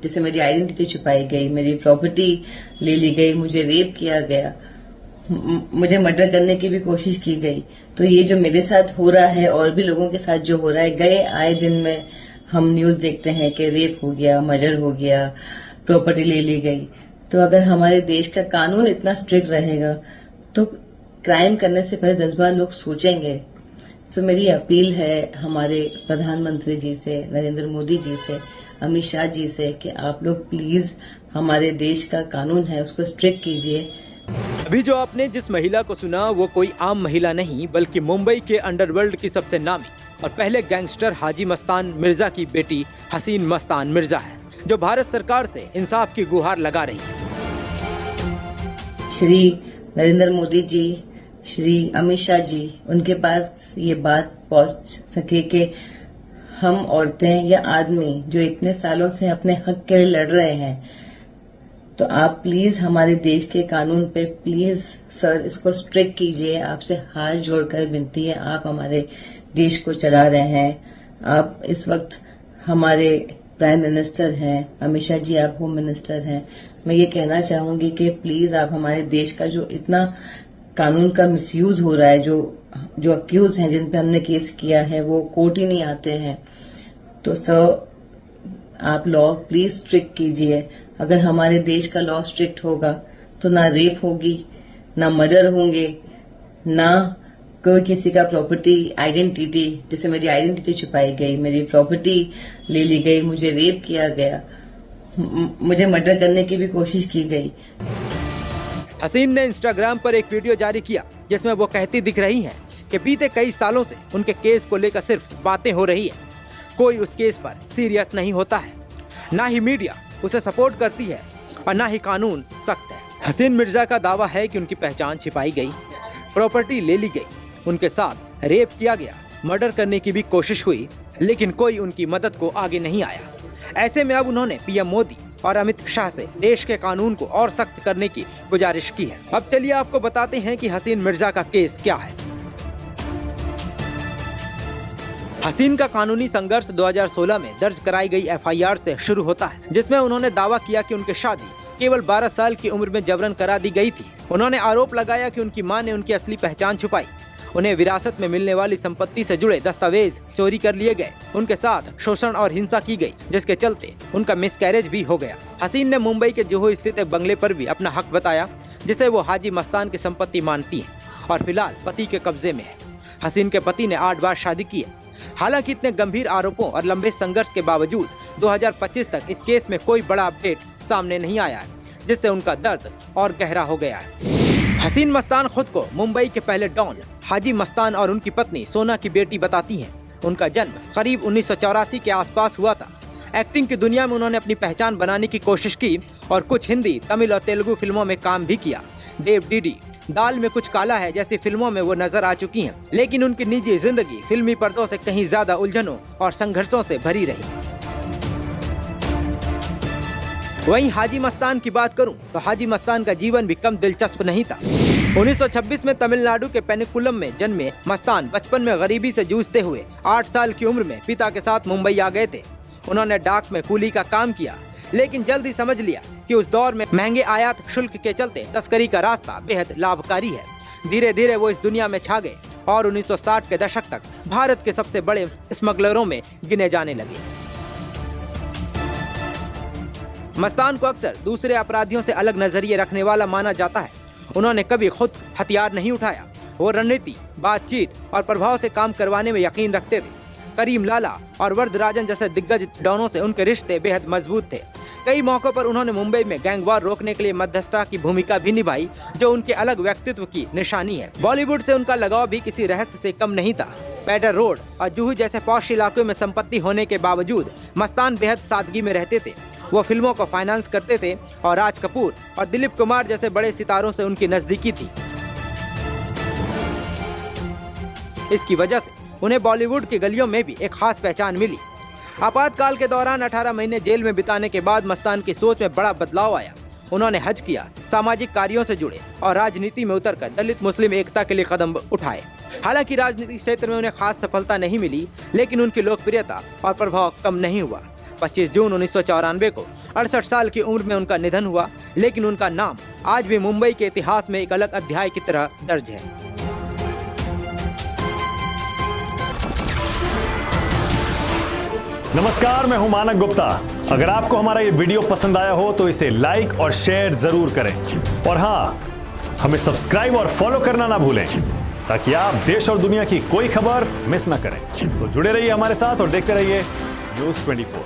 जिससे मेरी आइडेंटिटी छुपाई गई, मेरी प्रॉपर्टी ले ली गई, मुझे रेप किया गया, मुझे मर्डर करने की भी कोशिश की गई। तो ये जो मेरे साथ हो रहा है और भी लोगों के साथ जो हो रहा है, गए आए दिन में हम न्यूज देखते हैं कि रेप हो गया, मर्डर हो गया, प्रॉपर्टी ले ली गई। तो अगर हमारे देश का कानून इतना स्ट्रिक्ट रहेगा तो क्राइम करने से पहले 10 बार लोग सोचेंगे। सो मेरी अपील है हमारे प्रधानमंत्री जी से, नरेंद्र मोदी जी से, अमित शाह जी से कि आप लोग प्लीज हमारे देश का कानून है उसको स्ट्रिक्ट कीजिए। अभी जो आपने जिस महिला को सुना वो कोई आम महिला नहीं बल्कि मुंबई के अंडरवर्ल्ड की सबसे नामी और पहले गैंगस्टर हाजी मस्तान मिर्जा की बेटी हसीन मस्तान मिर्जा है, जो भारत सरकार से इंसाफ की गुहार लगा रही है। श्री नरेंद्र मोदी जी, श्री अमित शाह जी, उनके पास ये बात पहुंच सके कि हम औरतें या आदमी जो इतने सालों से अपने हक के लिए लड़ रहे हैं, तो आप प्लीज हमारे देश के कानून पे प्लीज सर इसको स्ट्रिक्ट कीजिए। आपसे हाथ जोड़कर विनती है, आप हमारे देश को चला रहे हैं, आप इस वक्त हमारे प्राइम मिनिस्टर हैं, अमित शाह जी आप होम मिनिस्टर हैं। मैं ये कहना चाहूंगी कि प्लीज आप हमारे देश का जो इतना कानून का मिसयूज हो रहा है, जो अक्यूज हैं जिन पे हमने केस किया है वो कोर्ट ही नहीं आते हैं, तो सर आप लॉ प्लीज स्ट्रिक्ट कीजिए। अगर हमारे देश का लॉ स्ट्रिक्ट होगा तो ना रेप होगी, ना मर्डर होंगे, ना कोई किसी का प्रॉपर्टी आइडेंटिटी, जैसे मेरी आइडेंटिटी छुपाई गई, मेरी प्रॉपर्टी ले ली गई, मुझे रेप किया गया, मुझे मर्डर करने की भी कोशिश की गई। हसीन ने इंस्टाग्राम पर एक वीडियो जारी किया जिसमें वो कहती दिख रही हैं कि बीते कई सालों से उनके केस को लेकर सिर्फ बातें हो रही है, कोई उस केस पर सीरियस नहीं होता है, ना ही मीडिया उसे सपोर्ट करती है और ना ही कानून सख्त है। हसीन मिर्जा का दावा है कि उनकी पहचान छिपाई गई, प्रॉपर्टी ले ली गई, उनके साथ रेप किया गया, मर्डर करने की भी कोशिश हुई, लेकिन कोई उनकी मदद को आगे नहीं आया। ऐसे में अब उन्होंने पीएम मोदी और अमित शाह से देश के कानून को और सख्त करने की गुजारिश की है। अब चलिए आपको बताते हैं कि हसीन मिर्जा का केस क्या है। हसीन का कानूनी संघर्ष 2016 में दर्ज कराई गई एफआईआर से शुरू होता है, जिसमें उन्होंने दावा किया कि उनकी शादी केवल 12 साल की उम्र में जबरन करा दी गई थी। उन्होंने आरोप लगाया कि उनकी मां ने उनकी असली पहचान छुपाई, उन्हें विरासत में मिलने वाली संपत्ति से जुड़े दस्तावेज चोरी कर लिए गए, उनके साथ शोषण और हिंसा की गई, जिसके चलते उनका मिसकैरेज भी हो गया। हसीन ने मुंबई के जुहू स्थित एक बंगले पर भी अपना हक बताया, जिसे वो हाजी मस्तान की संपत्ति मानती है और फिलहाल पति के कब्जे में है। हसीन के पति ने 8 बार शादी की है। हालांकि इतने गंभीर आरोपों और लंबे संघर्ष के बावजूद 2025 तक इस केस में कोई बड़ा अपडेट सामने नहीं आया है, जिससे उनका दर्द और गहरा हो गया है। हसीन मस्तान खुद को मुंबई के पहले डॉन हाजी मस्तान और उनकी पत्नी सोना की बेटी बताती हैं। उनका जन्म करीब 1984 के आसपास हुआ था। एक्टिंग की दुनिया में उन्होंने अपनी पहचान बनाने की कोशिश की और कुछ हिंदी, तमिल और तेलुगु फिल्मों में काम भी किया। देव डीडी, दाल में कुछ काला है जैसी फिल्मों में वो नजर आ चुकी हैं, लेकिन उनकी निजी जिंदगी फिल्मी पर्दों से कहीं ज्यादा उलझनों और संघर्षों से भरी रही। वहीं हाजी मस्तान की बात करूं तो हाजी मस्तान का जीवन भी कम दिलचस्प नहीं था। 1926 में तमिलनाडु के पेनिकुलम में जन्मे मस्तान बचपन में गरीबी से जूझते हुए 8 साल की उम्र में पिता के साथ मुंबई आ गए थे। उन्होंने डाक में कूली का काम किया, लेकिन जल्द ही समझ लिया कि उस दौर में महंगे आयात शुल्क के चलते तस्करी का रास्ता बेहद लाभकारी है। धीरे धीरे वो इस दुनिया में छा गए और 1960 के दशक तक भारत के सबसे बड़े स्मगलरों में गिने जाने लगे। मस्तान को अक्सर दूसरे अपराधियों से अलग नजरिए रखने वाला माना जाता है। उन्होंने कभी खुद हथियार नहीं उठाया। वो रणनीति, बातचीत और प्रभाव से काम करवाने में यकीन रखते थे। करीम लाला और वरदराजन जैसे दिग्गज डॉनों से उनके रिश्ते बेहद मजबूत थे। कई मौकों पर उन्होंने मुंबई में गैंगवार रोकने के लिए मध्यस्थता की भूमिका भी निभाई, जो उनके अलग व्यक्तित्व की निशानी है। बॉलीवुड से उनका लगाव भी किसी रहस्य से कम नहीं था। पैडर रोड और जुहू जैसे पॉश इलाकों में संपत्ति होने के बावजूद मस्तान बेहद सादगी में रहते थे। वो फिल्मों को फाइनेंस करते थे और राज कपूर और दिलीप कुमार जैसे बड़े सितारों से उनकी नजदीकी थी। इसकी वजह से उन्हें बॉलीवुड की गलियों में भी एक खास पहचान मिली। आपातकाल के दौरान 18 महीने जेल में बिताने के बाद मस्तान की सोच में बड़ा बदलाव आया। उन्होंने हज किया, सामाजिक कार्यों से जुड़े और राजनीति में उतरकर दलित मुस्लिम एकता के लिए कदम उठाए। हालांकि राजनीतिक क्षेत्र में उन्हें खास सफलता नहीं मिली, लेकिन उनकी लोकप्रियता और प्रभाव कम नहीं हुआ। 25 जून 1994 को 68 साल की उम्र में उनका निधन हुआ, लेकिन उनका नाम आज भी मुंबई के इतिहास में एक अलग अध्याय की तरह दर्ज है। नमस्कार, मैं हूं मानक गुप्ता। अगर आपको हमारा ये वीडियो पसंद आया हो तो इसे लाइक और शेयर जरूर करें, और हाँ, हमें सब्सक्राइब और फॉलो करना ना भूलें ताकि आप देश और दुनिया की कोई खबर मिस ना करें। तो जुड़े रहिए हमारे साथ और देखते रहिए न्यूज़ 24।